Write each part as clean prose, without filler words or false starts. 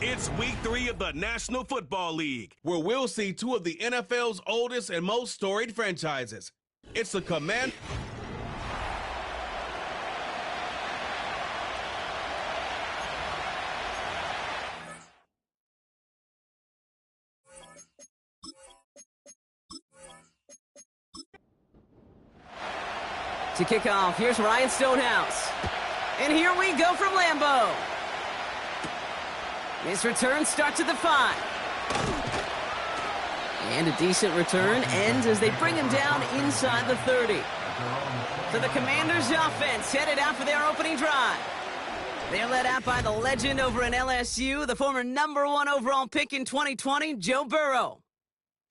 It's week 3 of the National Football League, where we'll see two of the NFL's oldest and most storied franchises. It's the Command... To kick off, here's Ryan Stonehouse. And here we go from Lambeau. His return starts at the 5. And a decent return ends as they bring him down inside the 30. So the Commanders' offense headed out for their opening drive. They're led out by the legend over in LSU, the former #1 overall pick in 2020, Joe Burrow.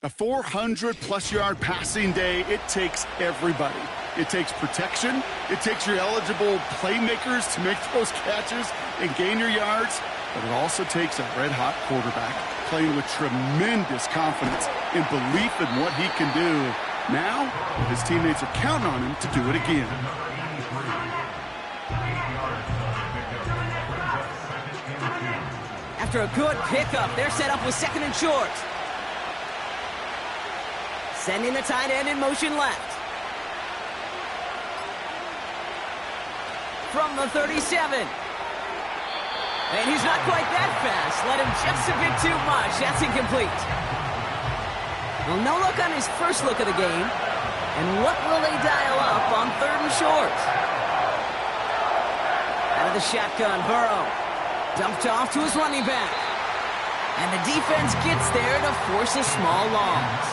A 400-plus yard passing day, it takes everybody. It takes protection. It takes your eligible playmakers to make those catches and gain your yards. But it also takes a red-hot quarterback playing with tremendous confidence and belief in what he can do. Now, his teammates are counting on him to do it again. After a good pickup, they're set up with 2nd and short. Sending the tight end in motion left. From the 37. And he's not quite that fast. Let him just a bit too much. That's incomplete. Well, no look on his first look of the game. And what will they dial up on 3rd and short? Out of the shotgun, Burrow. Dumped off to his running back. And the defense gets there to force a small loss.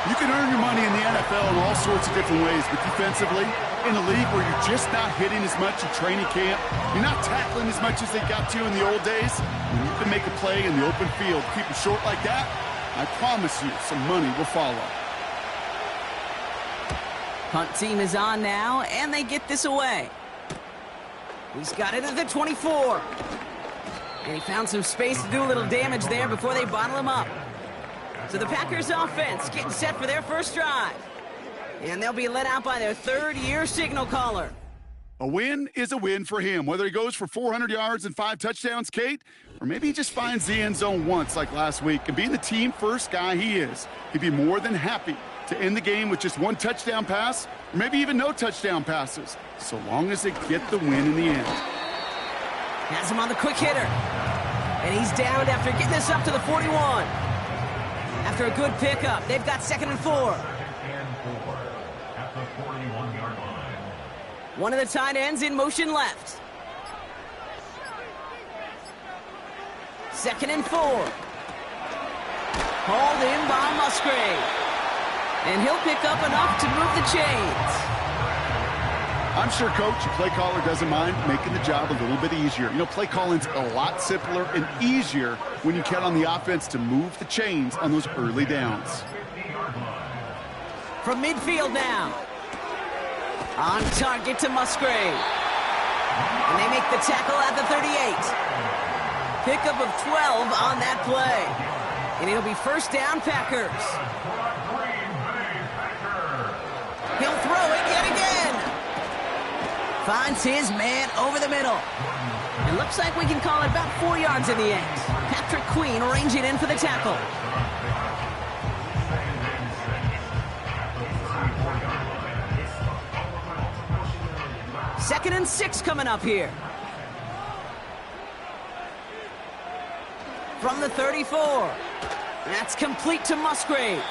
You can earn your money in the NFL in all sorts of different ways, but defensively, in a league where you're just not hitting as much in training camp, you're not tackling as much as they got to in the old days, when you can make a play in the open field, keep it short like that, I promise you some money will follow. Punt team is on now, and they get this away. He's got it at the 24. And he found some space to do a little damage there before they bottle him up. So the Packers offense getting set for their first drive. And they'll be let out by their 3rd-year signal caller. A win is a win for him, whether he goes for 400 yards and 5 touchdowns, Kate, or maybe he just finds the end zone once like last week. And being the team-first guy he is, he'd be more than happy to end the game with just 1 touchdown pass, or maybe even no touchdown passes, so long as they get the win in the end. Has him on the quick hitter. And he's down after getting this up to the 41. After a good pickup, they've got 2nd and 4. One of the tight ends in motion left. 2nd and 4. Hauled in by Musgrave. And he'll pick up enough to move the chains. I'm sure, Coach, your play caller doesn't mind making the job a little bit easier. You know, play calling's a lot simpler and easier when you count on the offense to move the chains on those early downs. From midfield now. On target to Musgrave. And they make the tackle at the 38. Pickup of 12 on that play. And it'll be first down, Packers. He'll throw it yet again. Finds his man over the middle. It looks like we can call it about 4 yards in the end. Patrick Queen ranging in for the tackle. Second and 6 coming up here. From the 34. That's complete to Musgrave.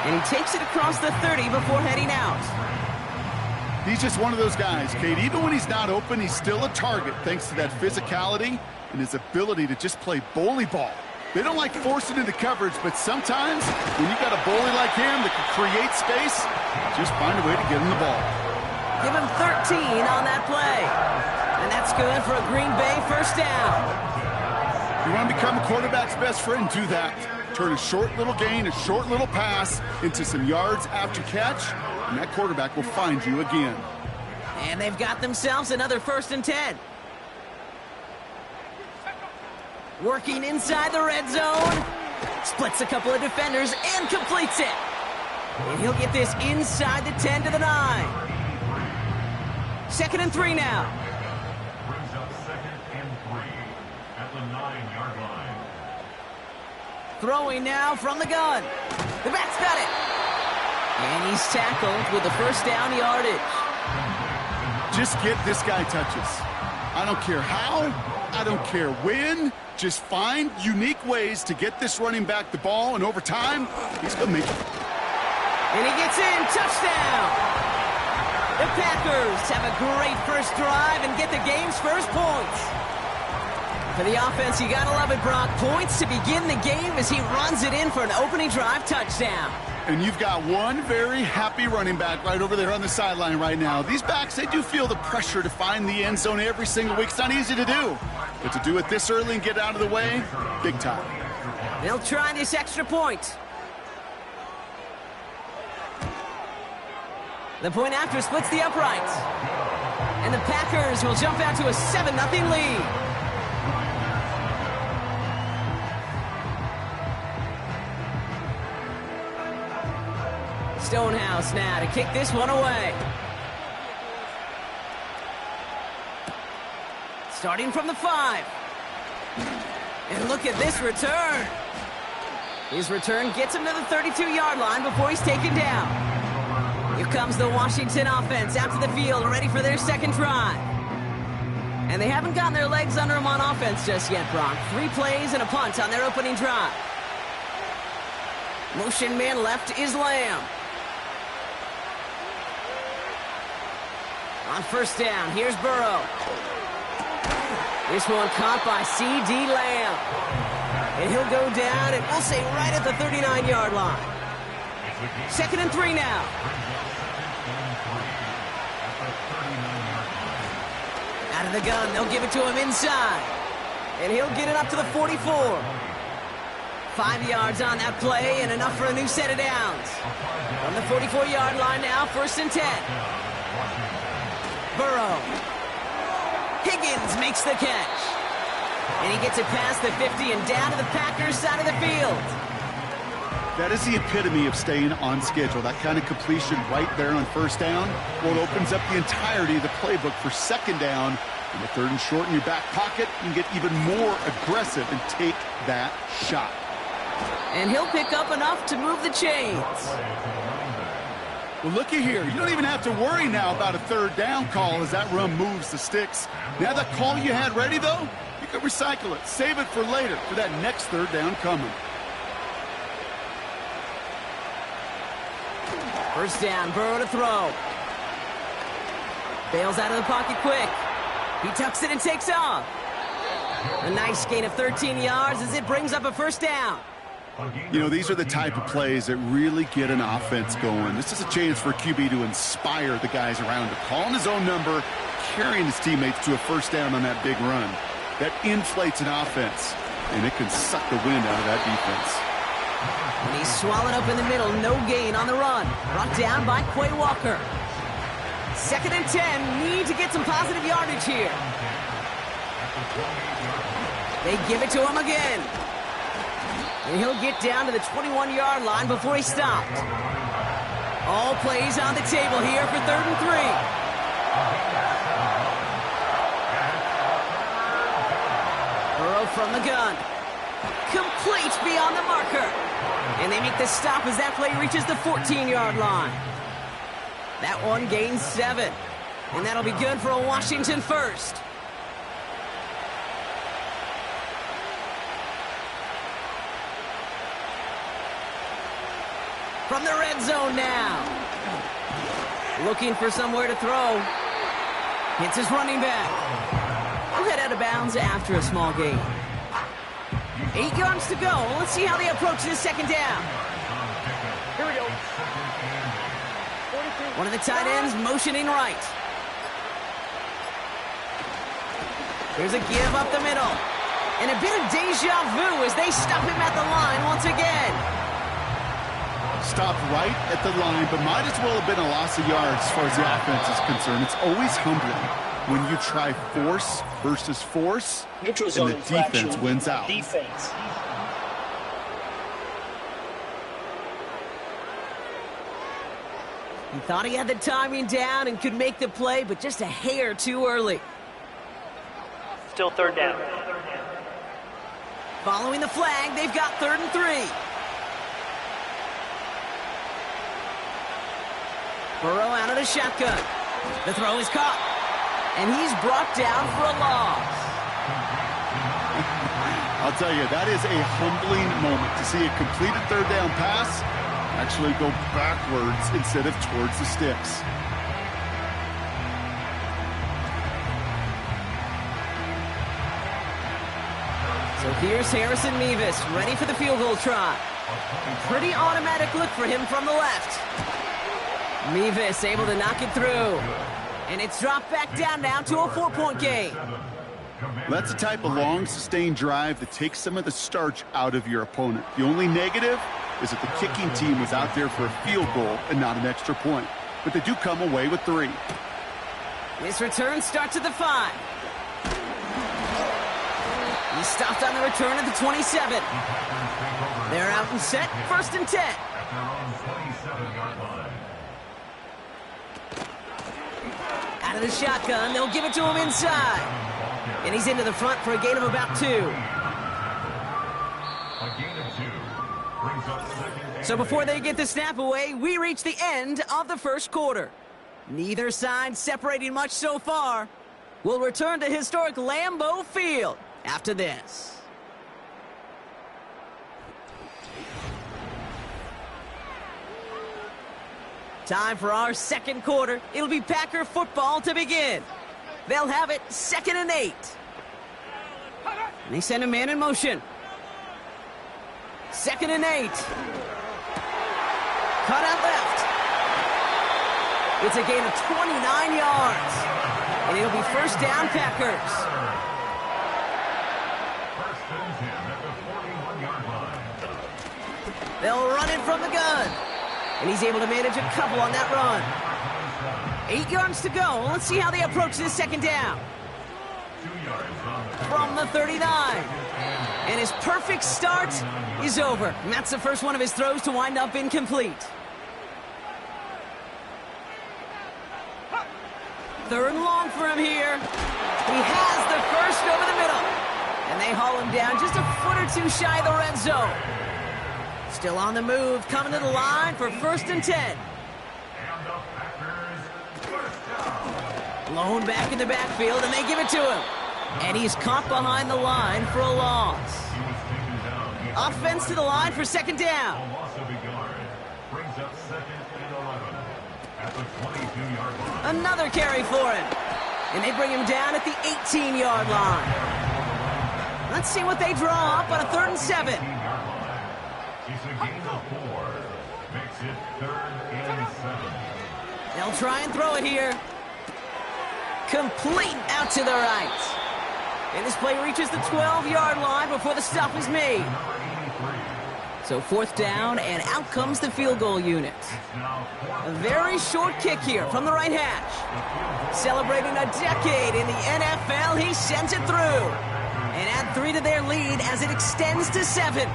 And he takes it across the 30 before heading out. He's just one of those guys, Kate. Even when he's not open, he's still a target thanks to that physicality and his ability to just play bully ball. They don't like forcing into coverage, but sometimes when you got a bully like him that can create space, just find a way to get him the ball. Give him 13 on that play. And that's good for a Green Bay first down. You want to become a quarterback's best friend? Do that. Turn a short little gain, a short little pass into some yards after catch, and that quarterback will find you again. And they've got themselves another 1st and 10. Working inside the red zone. Splits a couple of defenders and completes it. And he'll get this inside the 10 to the 9. 2nd and 3 now. Brings up 2nd and 3 at the 9-yard line. Throwing now from the gun. The back's got it. And he's tackled with the 1st down yardage. Just get this guy touches. I don't care how, I don't care when. Just find unique ways to get this running back the ball, and over time, he's going to make it. And he gets in. Touchdown. The Packers have a great first drive and get the game's first points. For the offense, you got to love it, Brock. Points to begin the game as he runs it in for an opening drive touchdown. And you've got one very happy running back right over there on the sideline right now. These backs, they do feel the pressure to find the end zone every single week. It's not easy to do. But to do it this early and get out of the way, big time. They'll try this extra point. The point after splits the uprights. And the Packers will jump out to a 7-0 lead. Stonehouse now to kick this one away. Starting from the 5. And look at this return. His return gets him to the 32-yard line before he's taken down. Here comes the Washington offense out to the field, ready for their 2nd drive. And they haven't gotten their legs under them on offense just yet, Brock. 3 plays and a punt on their opening drive. Motion man left is Lamb. On 1st down, here's Burrow. This one caught by C.D. Lamb. And he'll go down, and we'll say right at the 39-yard line. 2nd and 3 now. Out of the gun, they'll give it to him inside. And he'll get it up to the 44. 5 yards on that play, and enough for a new set of downs. From the 44-yard line now, 1st and 10. Burrow. Higgins makes the catch. And he gets it past the 50 and down to the Packers side of the field. That is the epitome of staying on schedule. That kind of completion right there on 1st down. Well, it opens up the entirety of the playbook for 2nd down. And the 3rd and short in your back pocket, you can get even more aggressive and take that shot. And he'll pick up enough to move the chains. Well, looky here. You don't even have to worry now about a 3rd down call as that run moves the sticks. Now that call you had ready, though, you can recycle it. Save it for later for that next 3rd down coming. 1st down, Burrow to throw. Bails out of the pocket quick. He tucks it and takes off. A nice gain of 13 yards as it brings up a 1st down. You know, these are the type of plays that really get an offense going. This is a chance for QB to inspire the guys around him. Calling his own number, carrying his teammates to a 1st down on that big run. That inflates an offense, and it can suck the wind out of that defense. And he's swallowed up in the middle, no gain on the run. Brought down by Quay Walker. 2nd and 10, need to get some positive yardage here. They give it to him again. And he'll get down to the 21-yard line before he's stopped. All plays on the table here for 3rd and 3. Burrow from the gun. Complete beyond the marker. And they make the stop as that play reaches the 14-yard line. That one gains 7. And that'll be good for a Washington 1st. From the red zone now. Looking for somewhere to throw. Hits his running back. He'll head out of bounds after a small gain. 8 yards to go. Let's see how they approach this 2nd down. Here we go. One of the tight ends motioning right. Here's a give up the middle. And a bit of deja vu as they stop him at the line once again. Stopped right at the line, but might as well have been a loss of yards as far as the offense is concerned. It's always humbling when you try force versus force, Neutral and zone the infraction. defense wins out. Defense. He thought he had the timing down and could make the play, but just a hair too early. Still third down. Following the flag, they've got 3rd and 3. Burrow out of the shotgun. The throw is caught. And he's brought down for a loss. I'll tell you, that is a humbling moment to see a completed third down pass actually go backwards instead of towards the sticks. So here's Harrison Mevis, ready for the field goal try. A pretty automatic look for him from the left. Mevis able to knock it through. And it's dropped back down now to a 4-point game. That's the type of long, sustained drive that takes some of the starch out of your opponent. The only negative is that the kicking team was out there for a field goal and not an extra point. But they do come away with 3. This return starts at the 5. He stopped on the return at the 27. They're out and set, 1st and 10. At their own 27-yard line. Out of the shotgun, they'll give it to him inside. And he's into the front for a gain of about 2. A gain of 2 brings up 2nd and So before they get the snap away, we reach the end of the first quarter. Neither side separating much so far. We'll return to historic Lambeau Field after this. Time for our second quarter. It'll be Packer football to begin. They'll have it 2nd and 8. And they send a man in motion. 2nd and 8. Cut out left. It's a gain of 29 yards. And it'll be 1st down Packers. 1st and 10 at the 41-yard line. They'll run it from the gun. And he's able to manage a couple on that run. 8 yards to go. Let's see how they approach this 2nd down. 2 yards on the From the 39. And his perfect start is over. And that's the first one of his throws to wind up incomplete. 3rd and long for him here. He has the first over the middle. And they haul him down just a foot or 2 shy of the red zone. Still on the move, coming to the line for 1st and 10. And the Packers first down. Blown back in the backfield, and they give it to him. And he's caught behind the line for a loss. He was taken down. Offense to the line for 2nd down. A loss of a yard brings up 2nd and 11 at the 22-yard line. Another carry for him. And they bring him down at the 18-yard line. Let's see what they draw up on a 3rd and 7. 18-yard line. It's a gain of 4. Makes it 3rd and 7. They'll try and throw it here. Complete out to the right. And this play reaches the 12-yard line before the stop is made. So 4th down, and out comes the field goal unit. A very short kick here from the right hash. Celebrating a decade in the NFL, he sends it through. And add 3 to their lead as it extends to 7.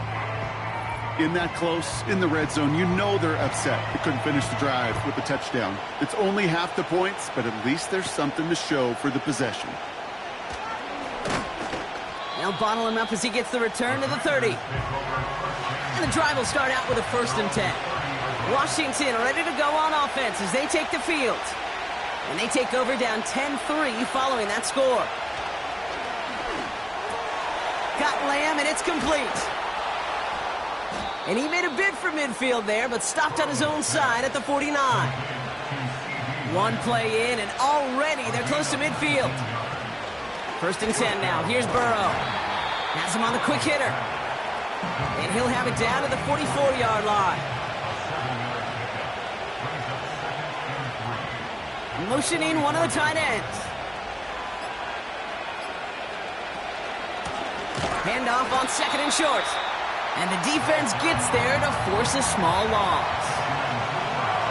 In that close, in the red zone, you know they're upset. They couldn't finish the drive with the touchdown. It's only half the points, but at least there's something to show for the possession. They'll bottle him up as he gets the return to the 30. And the drive will start out with a 1st and 10. Washington ready to go on offense as they take the field. And they take over down 10-3 following that score. Got Lamb, and it's complete. And he made a bid for midfield there, but stopped on his own side at the 49. One play in, and already they're close to midfield. 1st and 10 now. Here's Burrow. Has him on the quick hitter. And he'll have it down to the 44-yard line. Motioning one of the tight ends. Handoff on 2nd and short. And the defense gets there to force a small loss.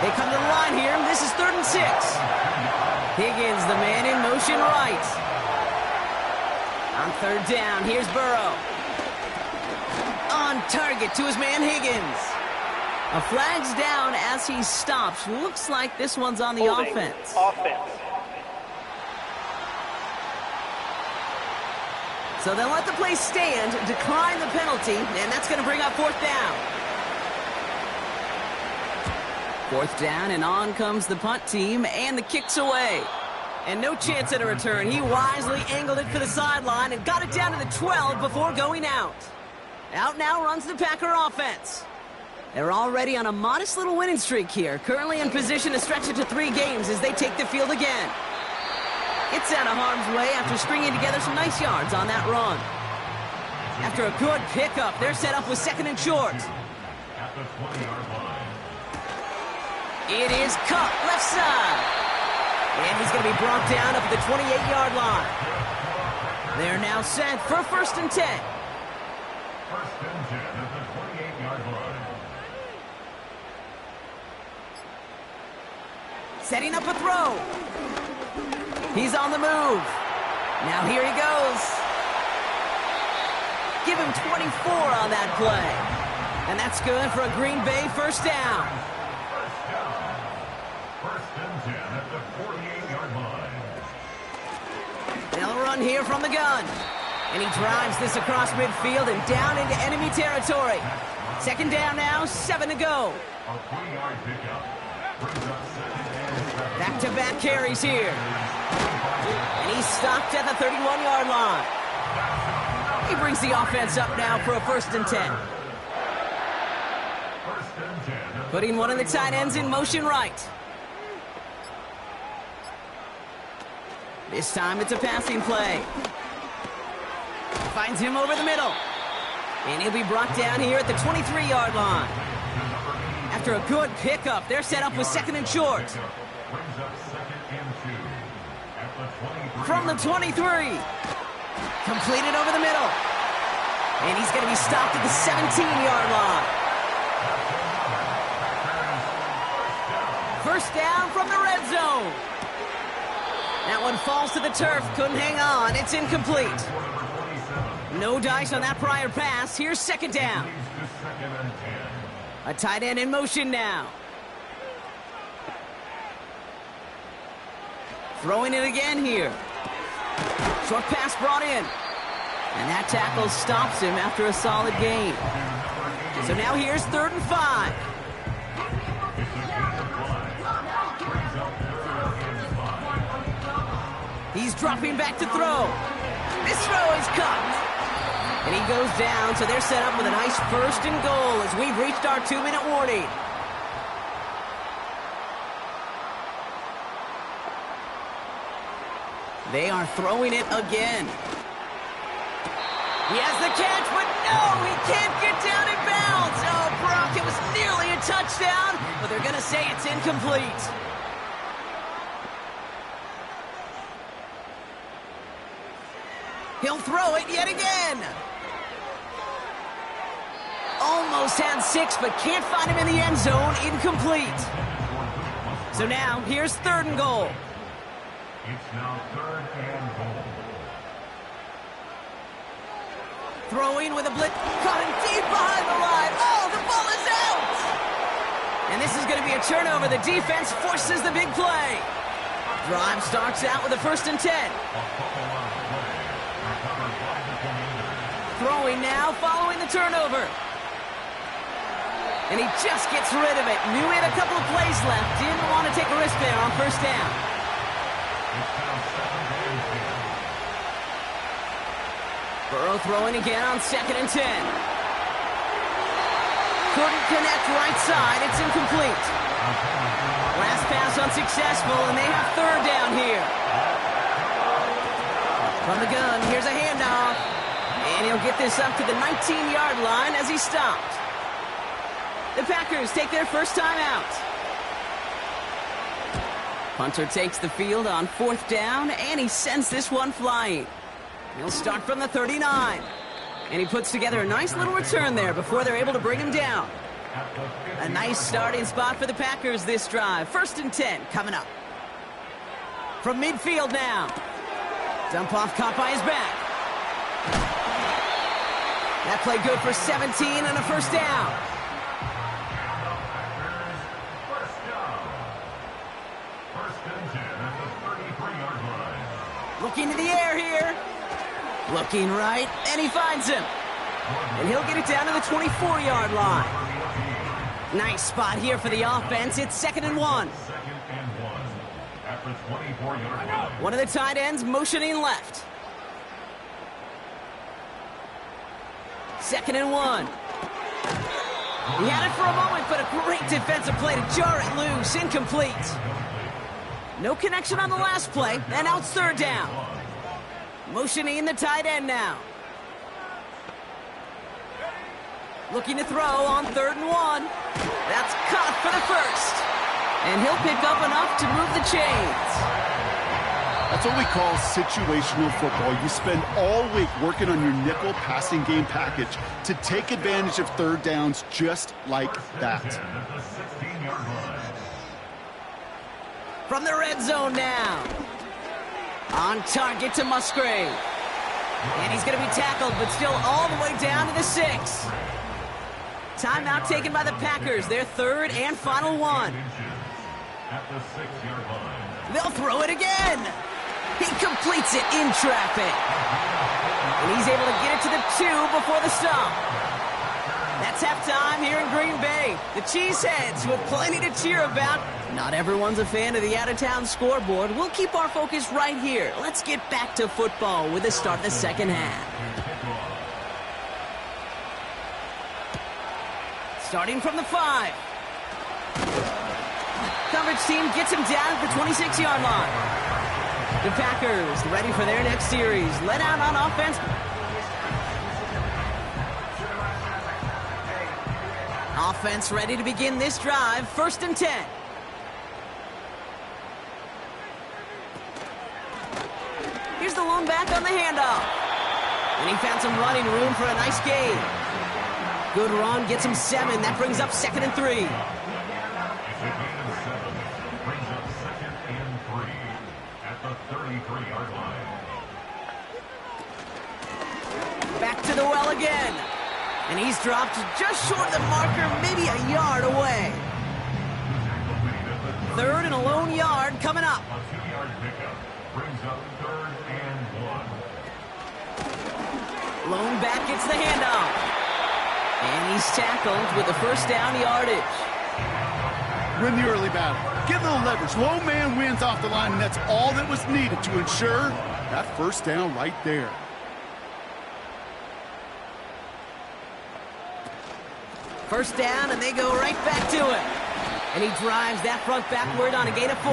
They come to the line here. This is 3rd and 6. Higgins, the man in motion right. On 3rd down, here's Burrow. On target to his man Higgins. A flag's down as he stops. Looks like this one's on the Holding. offense. So they'll let the play stand, decline the penalty, and that's going to bring up 4th down. 4th down, and on comes the punt team, and the kick's away. And no chance at a return. He wisely angled it for the sideline and got it down to the 12 before going out. Out now runs the Packer offense. They're already on a modest little winning streak here, currently in position to stretch it to 3 games as they take the field again. It's out of harm's way after stringing together some nice yards on that run. After a good pickup, they're set up with 2nd and short. At the 20-yard line. It is Kupp, left side. And he's going to be brought down up at the 28-yard line. They're now set for 1st and 10. 1st and 10 at the 28-yard line. Setting up a throw. He's on the move. Now here he goes. Give him 24 on that play. And that's good for a Green Bay 1st down. 1st and 10 at the 48-yard line. They'll run here from the gun. And he drives this across midfield and down into enemy territory. 2nd down now, 7 to go. A 3-yard pickup. Brings up 2nd and 7. Back-to-back carries here. And he's stopped at the 31-yard line. He brings the offense up now for a 1st and 10. 1st and 10. Putting one of the tight ends in motion right. This time it's a passing play. Finds him over the middle. And he'll be brought down here at the 23-yard line. After a good pickup, they're set up with 2nd and short. Brings up 2nd and 2. At the 23. From the 23. Completed over the middle. And he's going to be stopped at the 17-yard line. 1st down from the red zone. That one falls to the turf. Couldn't hang on. It's incomplete. No dice on that prior pass. Here's 2nd down. A tight end in motion now. Throwing it again here. Short pass brought in. And that tackle stops him after a solid gain. So now here's 3rd and 5. He's dropping back to throw. This throw is caught. And he goes down, so they're set up with a nice 1st and goal as we've reached our 2-minute warning. They are throwing it again. He has the catch, but no, he can't get down in bounds. Oh, Brock, it was nearly a touchdown, but they're going to say it's incomplete. He'll throw it yet again. Almost had 6, but can't find him in the end zone. Incomplete. So now, here's 3rd and goal. It's now 3rd and goal. Throwing with a blitz. Caught him deep behind the line. Oh, the ball is out. And this is going to be a turnover. The defense forces the big play. Drive starts out with a 1st and 10. Throwing now, following the turnover. And he just gets rid of it. Knew he had a couple of plays left. Didn't want to take a risk there on 1st down. Burrow throwing again on 2nd and 10. Couldn't connect right side. It's incomplete. Last pass unsuccessful, and they have 3rd down here. From the gun, here's a handoff. And he'll get this up to the 19-yard line as he stopped. The Packers take their 1st time out. Punter takes the field on 4th down, and he sends this one flying. He'll start from the 39. And he puts together a nice little return there before they're able to bring him down. A nice starting spot for the Packers this drive. 1st and 10 coming up. From midfield now. Dump off caught by his back. That play good for 17 and a first down. Looking to the air here. Looking right, and he finds him. And he'll get it down to the 24-yard line. Nice spot here for the offense. It's 2nd and 1. One of the tight ends motioning left. 2nd and 1. He had it for a moment, but a great defensive play to jar it loose. Incomplete. No connection on the last play, and now it's 3rd down. Motioning the tight end now. Looking to throw on 3rd and 1. That's caught for the first. And he'll pick up enough to move the chains. That's what we call situational football. You spend all week working on your nickel passing game package to take advantage of 3rd downs just like that. From the red zone now. On target to Musgrave. And he's going to be tackled, but still all the way down to the 6. Timeout taken by the Packers. Their 3rd and final one. They'll throw it again. He completes it in traffic. And he's able to get it to the 2 before the stop. That's halftime here in Green Bay. The Cheeseheads with plenty to cheer about. Not everyone's a fan of the out-of-town scoreboard. We'll keep our focus right here. Let's get back to football with the start of the 2nd half. Starting from the 5. Coverage team gets him down at the 26-yard line. The Packers ready for their next series. Let out on offense. Offense ready to begin this drive. 1st and 10. Here's the lone back on the handoff. And he found some running room for a nice gain. Good run, gets him 7. That brings up 2nd and 3. Back to the well again. And he's dropped just short of the marker, maybe a yard away. 3rd and a lone yard coming up. A 2-yard pickup brings up 3rd and 1. Lone back gets the handoff. And he's tackled with the first down yardage. Win the early battle. Get a little leverage. Low man wins off the line, and that's all that was needed to ensure that first down right there. First down, and they go right back to it. And he drives that front backward on a gain of 4.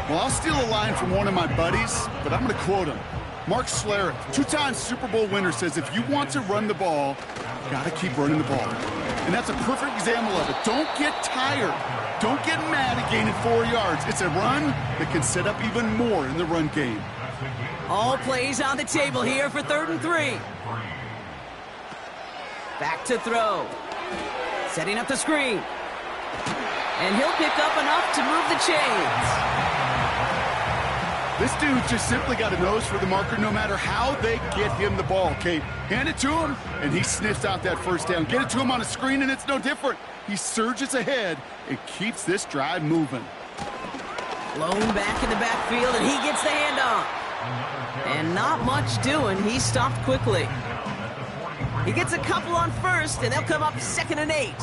Well, I'll steal a line from one of my buddies, but I'm going to quote him. Mark Schlereth, 2-time Super Bowl winner, says if you want to run the ball, you got to keep running the ball. And that's a perfect example of it. Don't get tired. Don't get mad at gaining 4 yards. It's a run that can set up even more in the run game. All plays on the table here for 3rd and 3. Back to throw. Setting up the screen. And he'll pick up enough to move the chains. This dude just simply got a nose for the marker no matter how they get him the ball, Kate. Hand it to him, and he sniffs out that first down. Get it to him on a screen, and it's no different. He surges ahead and keeps this drive moving. Lone back in the backfield, and he gets the handoff. And not much doing. He stopped quickly. He gets a couple on first, and they'll come up 2nd and 8.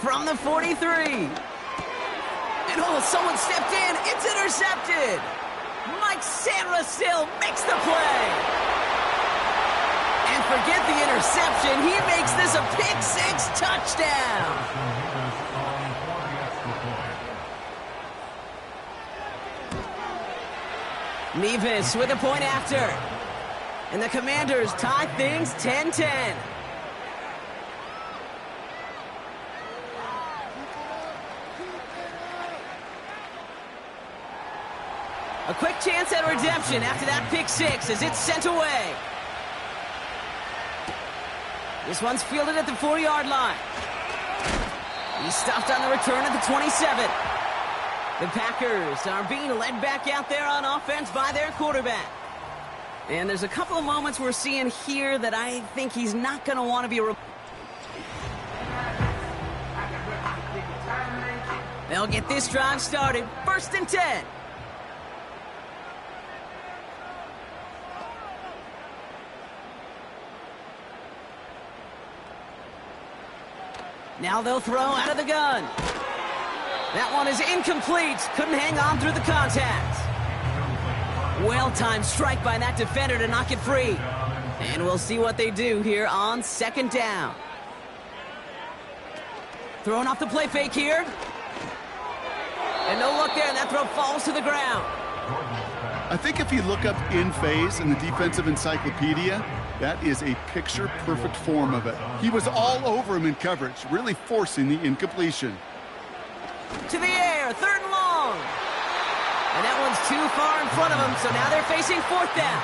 From the 43. And oh, someone stepped in. It's intercepted. Mike Sanderson makes the play. And forget the interception. He makes this a pick-6 touchdown. Nevis with a point after. And the Commanders tie things 10-10. A quick chance at redemption after that pick six as it's sent away. This one's fielded at the 4-yard line. He's stopped on the return at the 27. The Packers are being led back out there on offense by their quarterback. And there's a couple of moments we're seeing here that I think he's not going to want to be... They'll get this drive started. 1st and 10. Now they'll throw out of the gun. That one is incomplete. Couldn't hang on through the contact. Well-timed strike by that defender to knock it free. And we'll see what they do here on 2nd down. Throwing off the play fake here. And no luck there, and that throw falls to the ground. I think if you look up in phase in the defensive encyclopedia, that is a picture-perfect form of it. He was all over him in coverage, really forcing the incompletion. To the air, 3rd and long. And that one's too far in front of him, so now they're facing 4th down.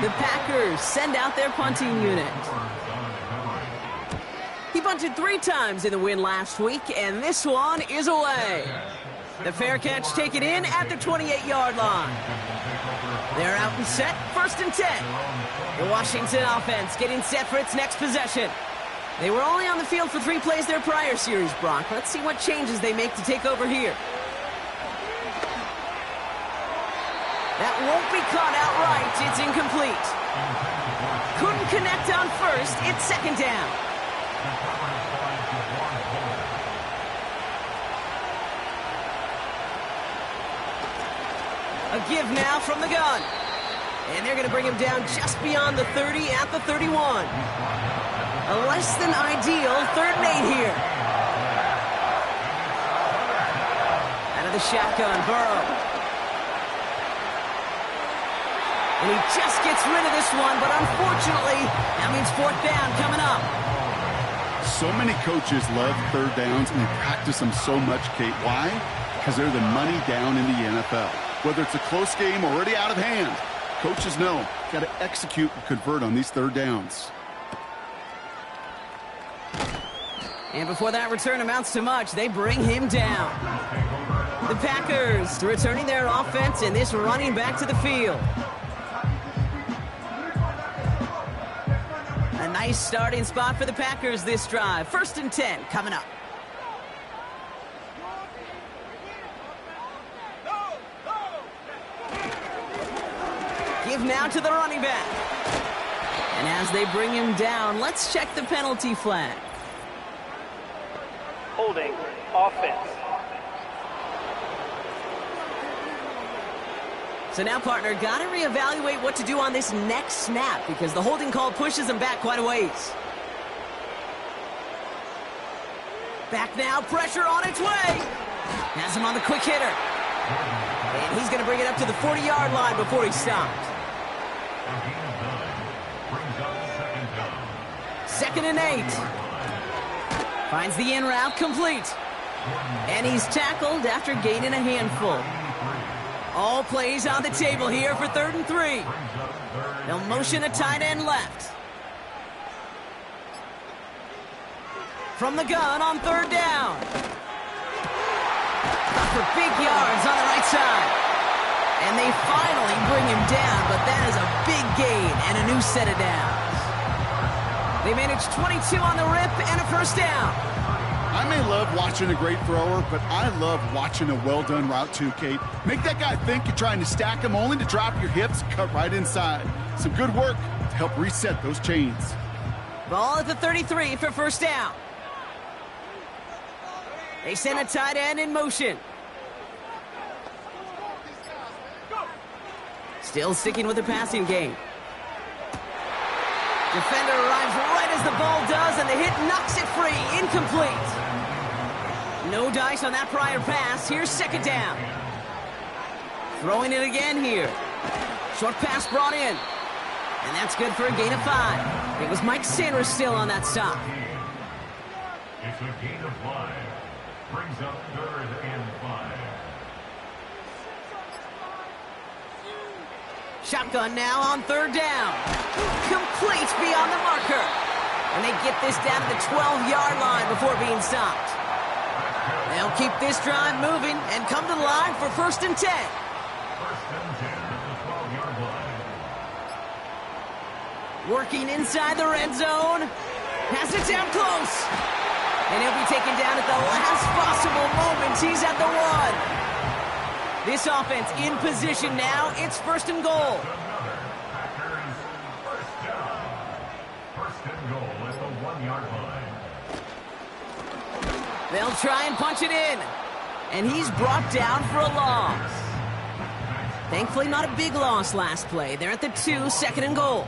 The Packers send out their punting unit. He bunted 3 times in the win last week, and this one is away. The fair catch taken in at the 28-yard line. They're out and set, 1st and 10. The Washington offense getting set for its next possession. They were only on the field for 3 plays their prior series, Brock. Let's see what changes they make to take over here. That won't be caught outright. It's incomplete. Couldn't connect on 1st. It's 2nd down. A give now from the gun. And they're going to bring him down just beyond the 30 at the 31. A less than ideal 3rd and 8 here. Out of the shotgun, Burrow. And he just gets rid of this one, but unfortunately, that means 4th down coming up. So many coaches love 3rd downs, and they practice them so much, Kate. Why? Because they're the money down in the NFL. Whether it's a close game or already out of hand, coaches know, got to execute and convert on these 3rd downs. And before that return amounts to much, they bring him down. The Packers returning their offense and this running back to the field. A nice starting spot for the Packers this drive. 1st and 10 coming up. Give now to the running back. And as they bring him down, let's check the penalty flag. Holding, offense. So now, partner, got to reevaluate what to do on this next snap because the holding call pushes him back quite a ways. Back now, pressure on its way. Has him on the quick hitter. And he's going to bring it up to the 40-yard line before he's stopped. 2nd and 8. Finds the in route complete. And he's tackled after gaining a handful. All plays on the table here for 3rd and 3. They'll motion a tight end left. From the gun on 3rd down. For big yards on the right side. And they finally bring him down, but that is a big gain and a new set of downs. They managed 22 on the rip and a 1st down. I may love watching a great thrower, but I love watching a well-done route too, Kate. Make that guy think you're trying to stack him only to drop your hips, cut right inside. Some good work to help reset those chains. Ball at the 33 for 1st down. They send a tight end in motion. Still sticking with the passing game. Defender arrives right as the ball does, and the hit knocks it free. Incomplete. No dice on that prior pass. Here's 2nd down. Throwing it again here. Short pass brought in. And that's good for a gain of 5. It was Mike Sanders still on that stop. It's a gain of 5. Brings up 3rd and 5. Shotgun now on third down. Complete beyond the marker. And they get this down to the 12-yard line before being stopped. They'll keep this drive moving and come to the line for 1st and 10. 1st and 10 at the 12-yard line. Working inside the red zone. Pass it down close. And he'll be taken down at the last possible moment. He's at the 1. This offense in position now. It's 1st and goal. Packers 1st down. 1st and goal at the 1-yard line. They'll try and punch it in. And he's brought down for a loss. Thankfully, not a big loss last play. They're at the 2, 2nd and goal.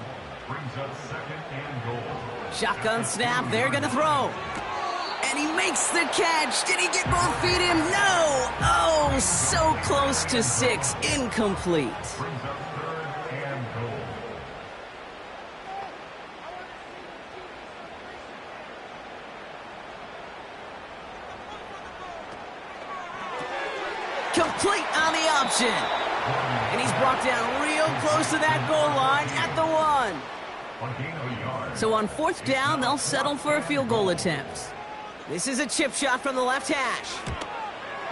Brings up 2nd and goal. Shotgun snap. They're going to throw. And he makes the catch. Did he get both feet in? No. Oh, so close to 6. Incomplete. Brings up 3rd and goal. Complete on the option. And he's brought down real close to that goal line at the 1. On gain of a yard. So on 4th down, they'll settle for a field goal attempt. This is a chip shot from the left hash.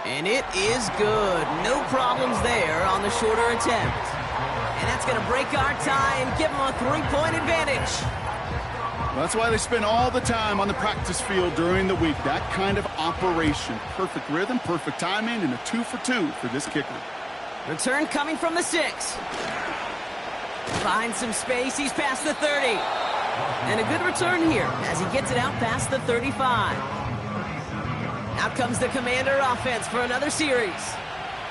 And it is good. No problems there on the shorter attempt. And that's going to break our tie and give them a 3-point advantage. That's why they spend all the time on the practice field during the week. That kind of operation. Perfect rhythm, perfect timing, and a 2 for 2 for this kicker. Return coming from the 6. Finds some space. He's past the 30. And a good return here as he gets it out past the 35. Out comes the Commander offense for another series.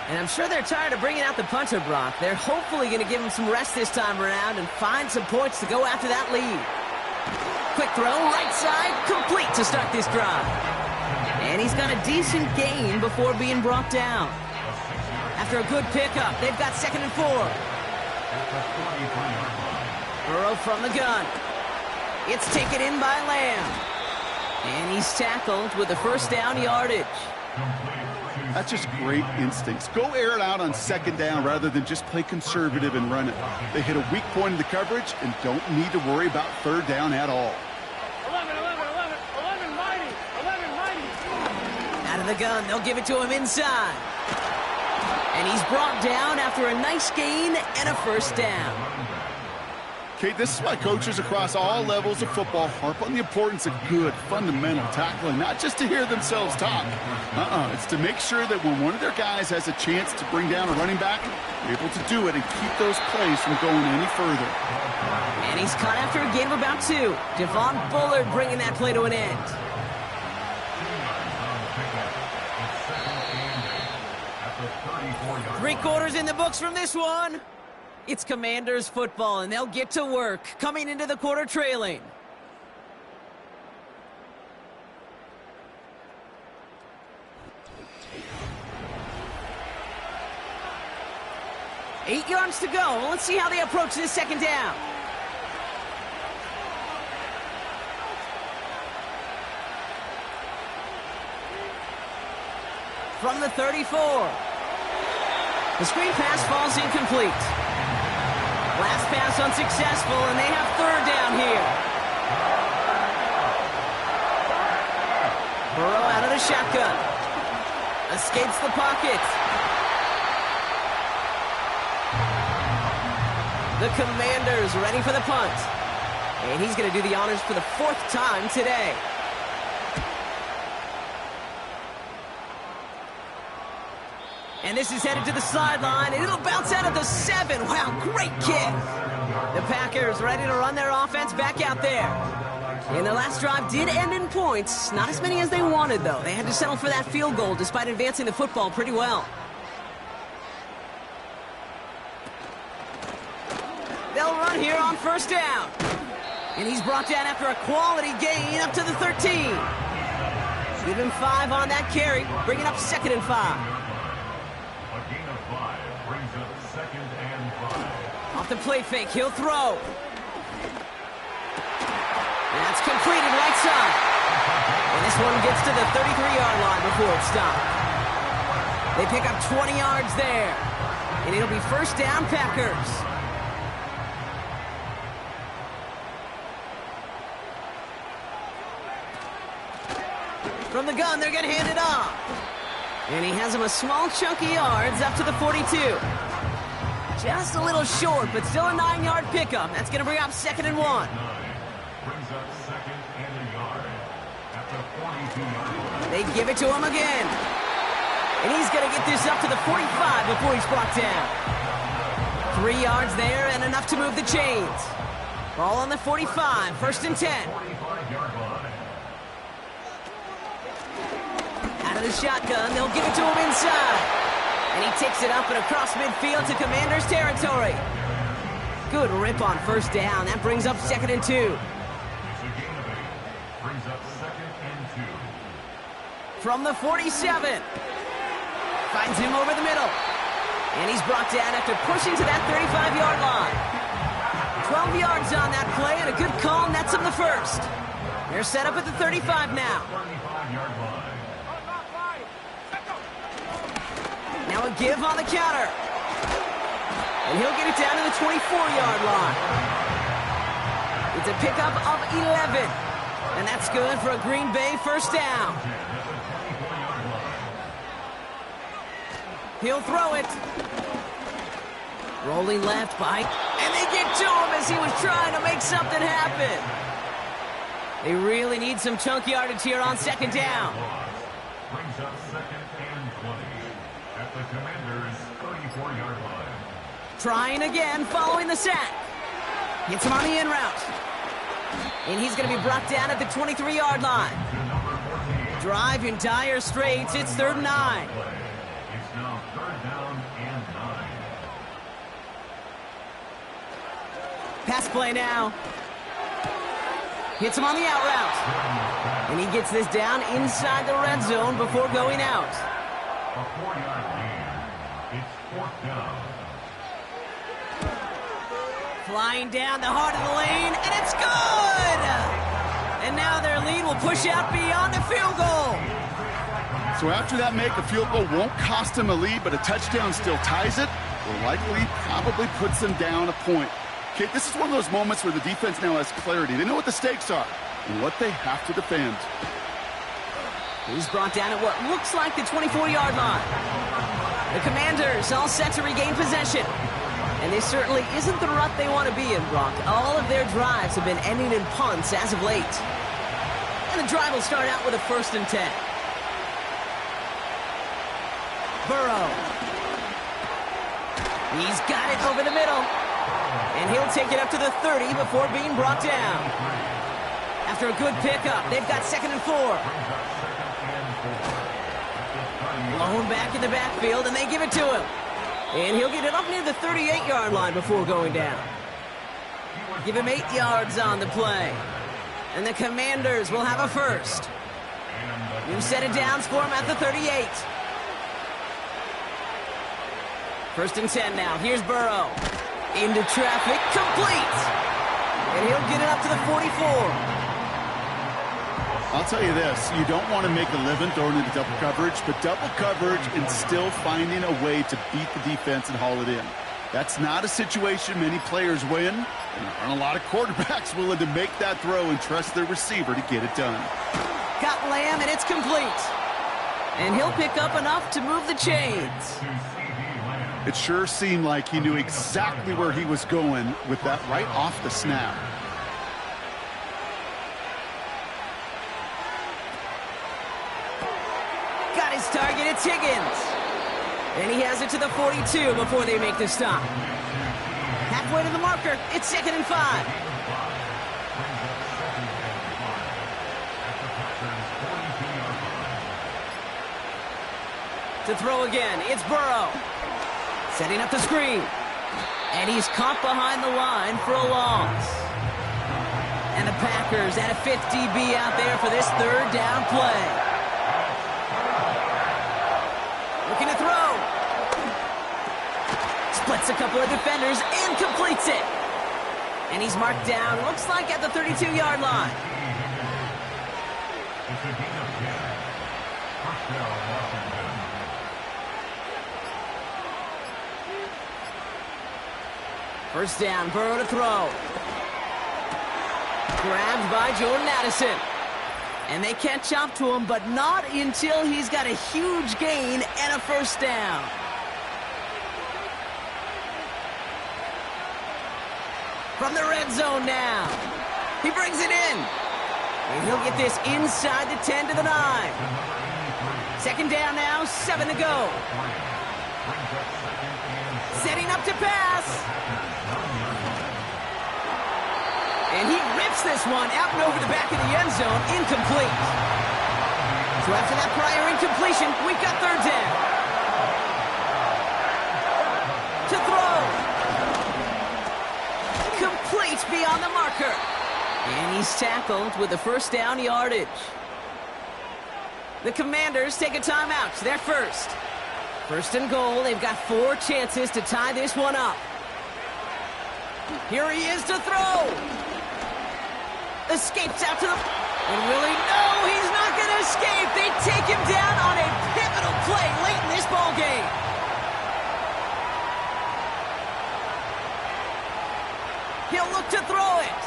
And I'm sure they're tired of bringing out the punter, Brock. They're hopefully going to give him some rest this time around and find some points to go after that lead. Quick throw, right side, complete to start this drive. And he's got a decent gain before being brought down. After a good pickup, they've got 2nd and 4. Burrow from the gun. It's taken in by Lamb. And he's tackled with the 1st down yardage. That's just great instincts. Go air it out on 2nd down rather than just play conservative and run it. They hit a weak point in the coverage and don't need to worry about 3rd down at all. 11 mighty. Out of the gun, they'll give it to him inside. And he's brought down after a nice gain and a 1st down. Okay, this is why coaches across all levels of football harp on the importance of good, fundamental tackling, not just to hear themselves talk. It's to make sure that when one of their guys has a chance to bring down a running back, they're able to do it and keep those plays from going any further. And he's caught after a gain of about 2. Devon Bullard bringing that play to an end. Three-quarters in the books from this one. It's Commanders football, and they'll get to work, coming into the quarter trailing. Eight yards to go. Let's see how they approach this 2nd down. From the 34. The screen pass falls incomplete. Last pass unsuccessful, and they have 3rd down here. Burrow out of the shotgun. Escapes the pocket. The Commanders ready for the punt. And he's going to do the honors for the 4th time today. And this is headed to the sideline, and it'll bounce out at the 7. Wow, great kick. The Packers ready to run their offense back out there. And the last drive did end in points. Not as many as they wanted, though. They had to settle for that field goal despite advancing the football pretty well. They'll run here on 1st down. And he's brought down after a quality gain up to the 13. Give him 5 on that carry, bringing up 2nd and 5. Off the play fake, he'll throw. That's completed right side. And this one gets to the 33-yard line before it's stopped. They pick up 20 yards there. And it'll be 1st down Packers. From the gun, they're going to hand it off. And he has him a small chunk of yards up to the 42. Just a little short, but still a 9-yard pickup. That's going to bring up 2nd and 1. Brings up 2nd and a yard at the 42-yard line. They give it to him again. And he's going to get this up to the 45 before he's brought down. 3 yards there and enough to move the chains. Ball on the 45, 1st and 10. 45-yard line. Out of the shotgun, they'll give it to him inside. And he takes it up and across midfield to Commanders territory. Good rip on 1st down. That brings up 2nd and 2. It's a gain of 8. Brings up 2nd and 2. From the 47. Finds him over the middle. And he's brought down after pushing to that 35-yard line. 12 yards on that play and a good call nets him the 1st. They're set up at the 35 now. 35-yard line. Now a give on the counter. And he'll get it down to the 24-yard line. It's a pickup of 11. And that's good for a Green Bay 1st down. He'll throw it. Rolling left by, and they get to him as he was trying to make something happen. They really need some chunk yardage here on 2nd down. Brings up 2nd and 20 at the Commanders' 34-yard line. Trying again, following the sack. Hits him on the in route. And he's going to be brought down at the 23-yard line. Drive in dire straits. It's 3rd and 9. It's now 3rd down and 9. Pass play now. Hits him on the out route. And he gets this down inside the red zone before going out. A 4-yard gain. It's 4th down. Flying down the heart of the lane, and it's good! And now their lead will push out beyond the field goal. So after that make, a field goal won't cost them a lead, but a touchdown still ties it, or likely probably puts them down a point. Okay, this is one of those moments where the defense now has clarity. They know what the stakes are and what they have to defend. He's brought down at what looks like the 24-yard line. The Commanders all set to regain possession. And this certainly isn't the rut they want to be in, Brock. All of their drives have been ending in punts as of late. And the drive will start out with a 1st and 10. Burrow. He's got it over the middle. And he'll take it up to the 30 before being brought down. After a good pickup, they've got 2nd and 4. Blown back in the backfield, and they give it to him. And he'll get it up near the 38-yard line before going down. Give him 8 yards on the play. And the Commanders will have a 1st. New set of downs for him at the 38. 1st and 10 now. Here's Burrow. Into traffic, complete. And he'll get it up to the 44. I'll tell you this, you don't want to make a living throwing into double coverage, but double coverage and still finding a way to beat the defense and haul it in. That's not a situation many players win, and there aren't a lot of quarterbacks willing to make that throw and trust their receiver to get it done. Got Lamb, and it's complete. And he'll pick up enough to move the chains. It sure seemed like he knew exactly where he was going with that right off the snap. Got his target, it's Higgins. And he has it to the 42 before they make the stop. Halfway to the marker, it's 2nd and 5. To throw again, it's Burrow. Setting up the screen. And he's caught behind the line for a loss. And the Packers at a 50-B out there for this 3rd down play. Looking to throw. Splits a couple of defenders and completes it. And he's marked down, looks like at the 32-yard line. It's a gain of 10. 1st down, Washington. First down, Burrow to throw. Grabbed by Jordan Addison. And they catch up to him, but not until he's got a huge gain and a first down. From the red zone now. He brings it in. And he'll get this inside the 10 to the 9. Second down now, 7 to go. Setting up to pass. And he rips this one out and over the back of the end zone, incomplete. So after that prior incompletion, we've got third down. To throw. Complete beyond the marker. And he's tackled with the first down yardage. The Commanders take a timeout. They're first. First and goal. They've got 4 chances to tie this one up. Here he is to throw. Escapes out to the... And will he? No, he's not going to escape. They take him down on a pivotal play late in this ball game. He'll look to throw it.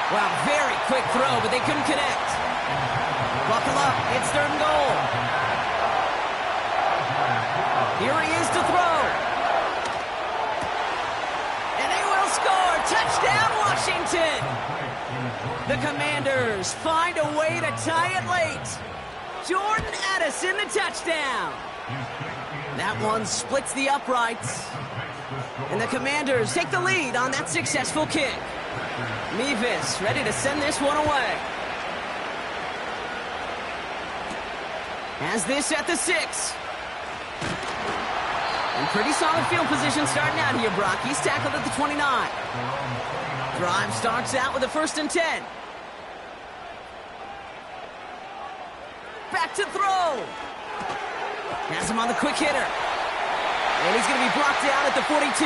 Wow, very quick throw, but they couldn't connect. Buckle up. It's third and goal. Here he is to throw. And they will score. Touchdown, Washington. The Commanders find a way to tie it late. Jordan Addison, the touchdown. That one splits the uprights. And the Commanders take the lead on that successful kick. Mevis ready to send this one away. Has this at the 6. In pretty solid field position starting out here, Brock. He's tackled at the 29. Drive starts out with a first and 10. Back to throw. Has him on the quick hitter. And he's going to be brought down at the 42.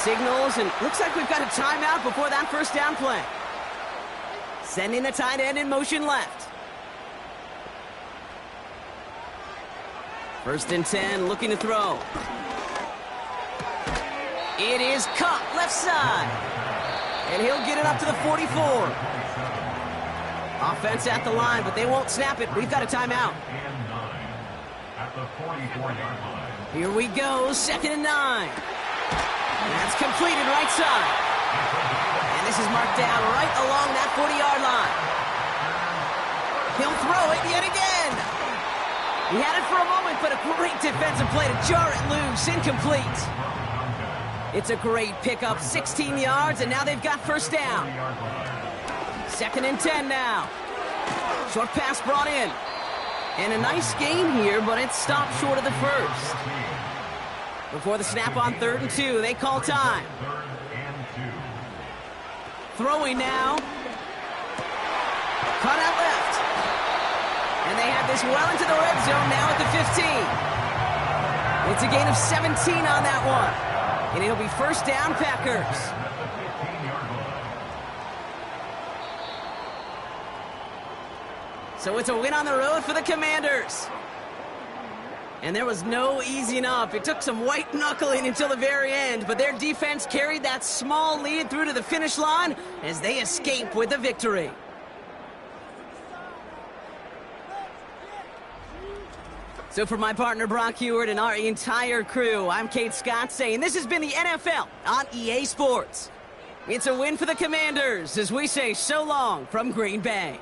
Signals, and looks like we've got a timeout before that first down play. Sending the tight end in motion left. First and 10, looking to throw. It is caught left side. And he'll get it up to the 44. Offense at the line, but they won't snap it. We've got a timeout. Here we go, second and 9. That's completed right side. And this is marked down right along that 40-yard line. He'll throw it yet again. He had it for a moment, but a great defensive play to jar it loose. Incomplete. It's a great pickup, 16 yards, and now they've got first down. Second and 10 now. Short pass brought in. And a nice gain here, but it stopped short of the first. Before the snap on third and 2, they call time. Throwing now. Cut out left. And they have this well into the red zone now at the 15. It's a gain of 17 on that one. And it'll be first down, Packers. So it's a win on the road for the Commanders. And there was no easing up. It took some white knuckling until the very end, but their defense carried that small lead through to the finish line as they escape with the victory. So for my partner Brock Huard and our entire crew, I'm Kate Scott saying this has been the NFL on EA Sports. It's a win for the Commanders as we say so long from Green Bay.